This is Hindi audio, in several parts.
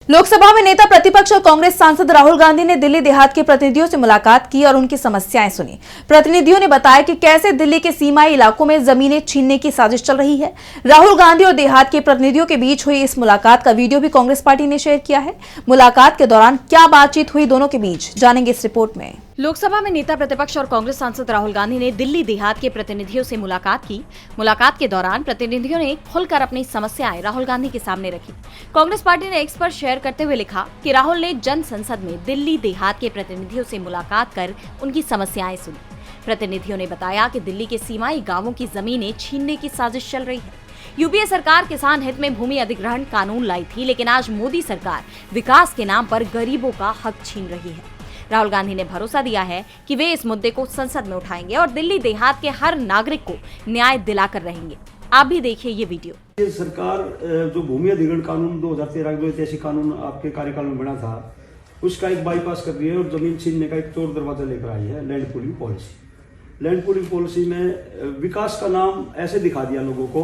लोकसभा में नेता प्रतिपक्ष और कांग्रेस सांसद राहुल गांधी ने दिल्ली देहात के प्रतिनिधियों से मुलाकात की और उनकी समस्याएं सुनी। प्रतिनिधियों ने बताया कि कैसे दिल्ली के सीमाई इलाकों में जमीनें छीनने की साजिश चल रही है। राहुल गांधी और देहात के प्रतिनिधियों के बीच हुई इस मुलाकात का वीडियो भी कांग्रेस पार्टी ने शेयर किया है। मुलाकात के दौरान क्या बातचीत हुई दोनों के बीच, जानेंगे इस रिपोर्ट में। लोकसभा में नेता प्रतिपक्ष और कांग्रेस सांसद राहुल गांधी ने दिल्ली देहात के प्रतिनिधियों से मुलाकात की। मुलाकात के दौरान प्रतिनिधियों ने खुलकर अपनी समस्याएं राहुल गांधी के सामने रखी। कांग्रेस पार्टी ने एक्स पर शेयर करते हुए लिखा कि राहुल ने जन संसद में दिल्ली देहात के प्रतिनिधियों से मुलाकात कर उनकी समस्याएं सुनी। प्रतिनिधियों ने बताया कि दिल्ली के सीमाई गांवों की जमीनें छीनने की साजिश चल रही है। यूपीए सरकार किसान हित में भूमि अधिग्रहण कानून लाई थी, लेकिन आज मोदी सरकार विकास के नाम पर गरीबों का हक छीन रही है। राहुल गांधी ने भरोसा दिया है कि वे इस मुद्दे को संसद में उठाएंगे और दिल्ली देहात के हर नागरिक को न्याय दिलाकर रहेंगे। आप भी देखिए ये वीडियो। ये सरकार जो भूमि अधिग्रहण कानून 2013 जो ऐतिहासिक कानून आपके कार्यकाल में बना था, उसका एक बाईपास कर रही है और जमीन छीनने का एक चोर दरवाजा लेकर आई है। Land pooling policy. Land pooling policy में विकास का नाम ऐसे दिखा दिया लोगों को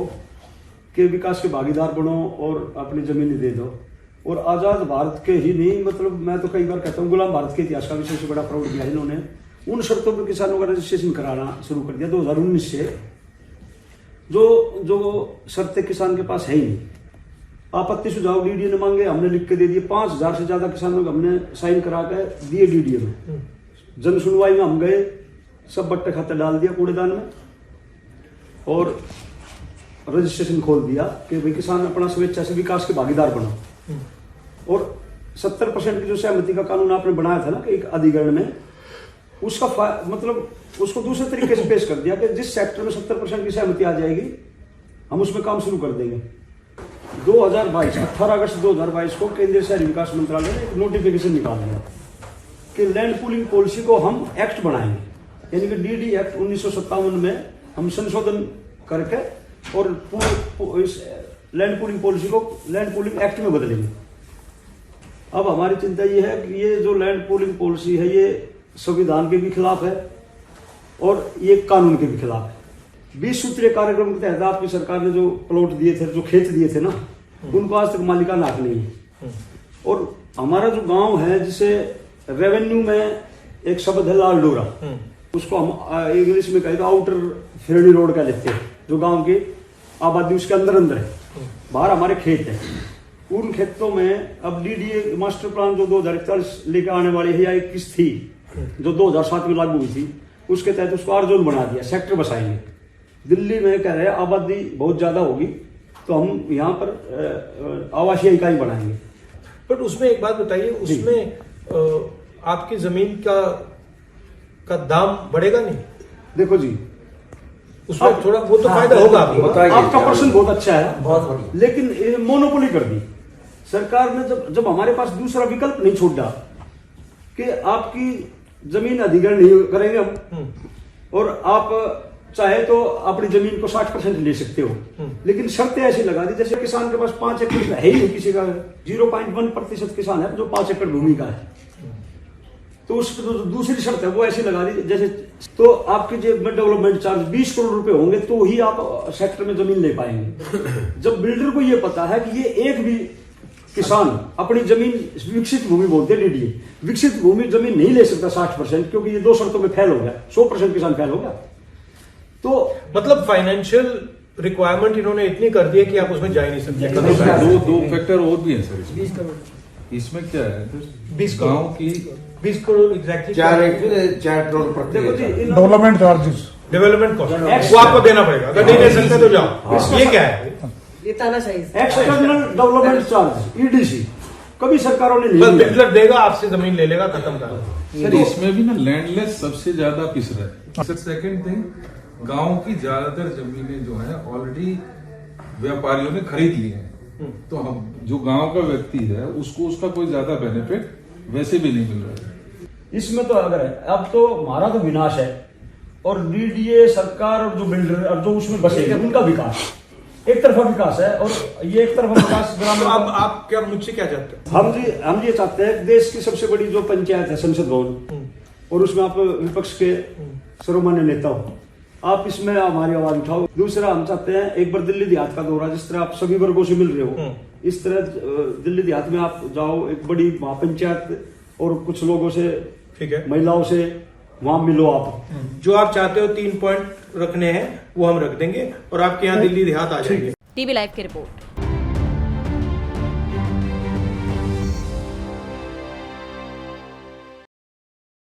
कि विकास के भागीदार बनो और अपनी जमीन दे दो। और आजाद भारत के ही नहीं, मतलब मैं तो कई बार कहता हूँ गुलाम भारत के इतिहास का भी सबसे बड़ा प्राउड किया इन्होंने। उन शर्तों पर किसानों का रजिस्ट्रेशन कराना शुरू कर दिया 2019 से। जो शर्तें किसान के पास है ही नहीं। आपत्ति सुझाव डीडीए ने मांगे, हमने लिख के दे दिए। 5000 से ज्यादा किसानों को हमने साइन करा के दिए डीडीए में। जन सुनवाई में हम गए, सब बट्टे खाते डाल दिया कूड़ेदान में और रजिस्ट्रेशन खोल दिया कि भाई किसान अपना स्वेच्छा से विकास के भागीदार बनो। और 70% की जो सहमति का कानून आपने बनाया था ना कि एक अधिग्रहण में, उसका मतलब उसको दूसरे तरीके से पेश कर दिया कि जिस सेक्टर में 70% की सहमति आ जाएगी हम उसमें काम शुरू कर देंगे। 18 अगस्त 2022 को केंद्रीय शहरी विकास मंत्रालय ने एक नोटिफिकेशन निकाल दिया कि लैंड पूलिंग पॉलिसी को हम एक्ट बनाएंगे, यानी कि डीडी एक्ट 1957 में हम संशोधन करके और इस लैंड पूलिंग पॉलिसी को लैंड पूलिंग एक्ट में बदलेंगे। अब हमारी चिंता ये है कि ये जो लैंड पूलिंग पॉलिसी है ये संविधान के भी खिलाफ है और ये कानून के भी खिलाफ है। 20 सूत्रीय कार्यक्रम के तहत आपकी सरकार ने जो प्लॉट दिए थे, जो खेत दिए थे ना, उनको आज तक मालिकाना हक नहीं है। और हमारा जो गांव है, जिसे रेवेन्यू में एक शब्द है लाल डोरा, उसको हम इंग्लिश में कहेगा आउटर फिरनी रोड कह लेते हैं। जो गांव की आबादी उसके अंदर है, बाहर हमारे खेत है। उन खेतों में अब डीडीए मास्टर प्लान जो 2041 लेकर आने वाली है या 21 थी, जो 2007 में लागू हुई थी, उसके तहत उसको आर जोन बना दिया, सेक्टर बसाएंगे। दिल्ली में कह रहे हैं आबादी बहुत ज्यादा होगी तो हम यहाँ पर आवासीय इकाई बनाएंगे। बट उसमें एक बात बताइए, उसमें आपकी जमीन का दाम बढ़ेगा नहीं? देखो जी, उसमें थोड़ा वो तो फायदा होगा आपका प्रश्न बहुत अच्छा है, बहुत बढ़िया। लेकिन मोनोपोली कर दी सरकार ने। जब हमारे पास दूसरा विकल्प नहीं छोड़ा कि आपकी जमीन अधिग्रहण नहीं करेंगे हम, और आप चाहे तो अपनी जमीन को 60% ले सकते हो, लेकिन शर्तें ऐसी लगा दी जैसे किसान के पास 5 एकड़ है ही नहीं, किसी का 0.1% किसान है जो 5 एकड़ भूमि का है। तो उस दूसरी शर्त है वो ऐसी लगा दी जैसे, तो आपके जेब में डेवलपमेंट चार्ज 20 करोड़ रुपए होंगे तो ही आप सेक्टर में जमीन ले पाएंगे। जब बिल्डर को ये पता है कि ये एक भी किसान अपनी जमीन, विकसित भूमि बोलते हैं डीडीए, विकसित भूमि जमीन नहीं ले सकता 60%, क्योंकि ये 2 शर्तों में फेल हो गया, 100% किसान फेल हो गया। तो मतलब फाइनेंशियल रिक्वायरमेंट इन्होंने इतनी कर दी है कि आप उसमें जा ही नहीं सकते। दो फैक्टर और भी है सर। 20 करोड़ इसमें क्या है? 20 गांव की 20 करोड़ एग्जैक्टली 4 करोड़ प्रति डेवलपमेंट चार्जेस, डेवलपमेंट कॉस्ट वो आपको देना पड़ेगा। अगर नहीं दे सकते तो जाओ। ये क्या है? एक्सटर्नल डेवलपमेंट चार्ज, ईडीसी, कभी सरकारों ने नहीं। बिल्डर देगा, आपसे जमीन ले लेगा, खत्म कर। सर इसमें भी ना लैंडलेस सबसे ज्यादा पिस रहा है। सर सेकंड थिंग, गांव की ज्यादातर जमीनें जो है ऑलरेडी व्यापारियों ने खरीद ली है, तो हम जो गांव का व्यक्ति है उसको उसका कोई ज्यादा बेनिफिट वैसे भी नहीं मिल रहा है। इसमें तो अगर है, अब तो हमारा तो विनाश है और डीडीए सरकार और जो बिल्डर और जो उसमें बसेंगे उनका विकास, एक तरफा विकास है। और ये एक तरफा विकास ग्रामीण। आप क्या मुझसे क्या चाहते हैं? हम ये चाहते हैं देश की सबसे बड़ी जो पंचायत है संसद भवन, और उसमें आप विपक्ष के सर्वमान्य नेता हो, आप इसमें हमारी आवाज उठाओ। दूसरा, हम चाहते हैं एक बार दिल्ली देहात का दौरा, जिस तरह आप सभी वर्गों से मिल रहे हो, इस तरह दिल्ली देहात में आप जाओ, एक बड़ी महापंचायत और कुछ लोगों से, ठीक है, महिलाओं से वहां मिलो। आप जो आप चाहते हो 3 पॉइंट रखने हैं वो हम रख देंगे और आपके यहाँ दिल्ली देहात आ जाएंगे। टीवी लाइव की रिपोर्ट।